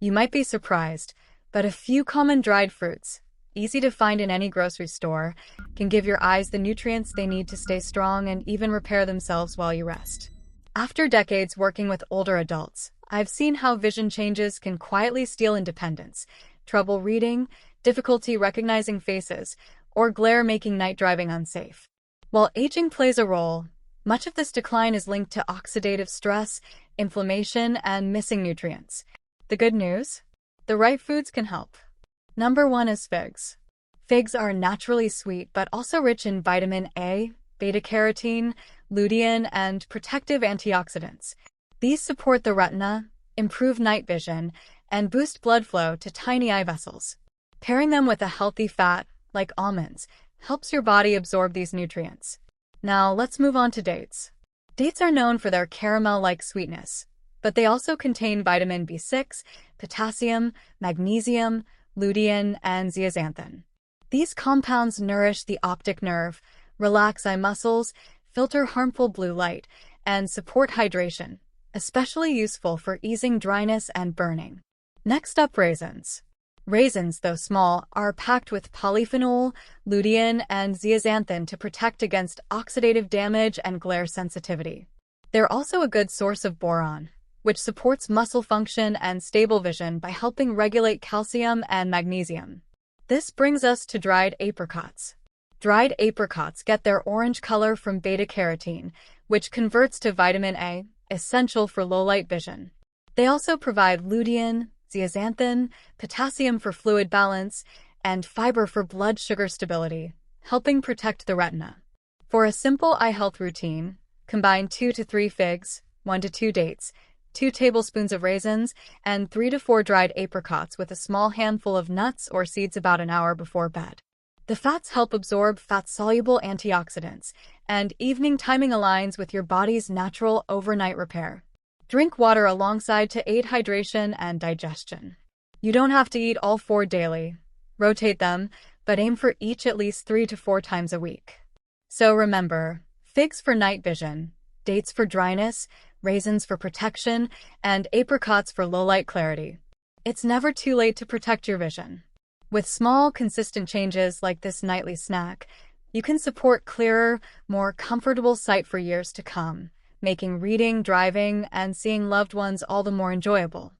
You might be surprised, but a few common dried fruits, easy to find in any grocery store, can give your eyes the nutrients they need to stay strong and even repair themselves while you rest. After decades working with older adults, I've seen how vision changes can quietly steal independence, trouble reading, difficulty recognizing faces, or glare making night driving unsafe. While aging plays a role, much of this decline is linked to oxidative stress, inflammation, and missing nutrients. The good news? The right foods can help. Number 1 is figs. Figs are naturally sweet but also rich in vitamin A, beta-carotene, lutein, and protective antioxidants. These support the retina, improve night vision, and boost blood flow to tiny eye vessels. Pairing them with a healthy fat, like almonds, helps your body absorb these nutrients. Now, let's move on to dates. Dates are known for their caramel-like sweetness, but they also contain vitamin B6, potassium, magnesium, lutein, and zeaxanthin. These compounds nourish the optic nerve, relax eye muscles, filter harmful blue light, and support hydration, especially useful for easing dryness and burning. Next up, raisins. Raisins, though small, are packed with polyphenol, lutein, and zeaxanthin to protect against oxidative damage and glare sensitivity. They're also a good source of boron, which supports muscle function and stable vision by helping regulate calcium and magnesium. This brings us to dried apricots. Dried apricots get their orange color from beta-carotene, which converts to vitamin A, essential for low-light vision. They also provide lutein, zeaxanthin, potassium for fluid balance, and fiber for blood sugar stability, helping protect the retina. For a simple eye health routine, combine 2 to 3 figs, 1 to 2 dates, 2 tablespoons of raisins, and 3 to 4 dried apricots with a small handful of nuts or seeds about an hour before bed. The fats help absorb fat-soluble antioxidants, and evening timing aligns with your body's natural overnight repair. Drink water alongside to aid hydration and digestion. You don't have to eat all 4 daily. Rotate them, but aim for each at least 3 to 4 times a week. So remember, figs for night vision, dates for dryness, raisins for protection, and apricots for low-light clarity. It's never too late to protect your vision. With small, consistent changes like this nightly snack, you can support clearer, more comfortable sight for years to come, making reading, driving, and seeing loved ones all the more enjoyable.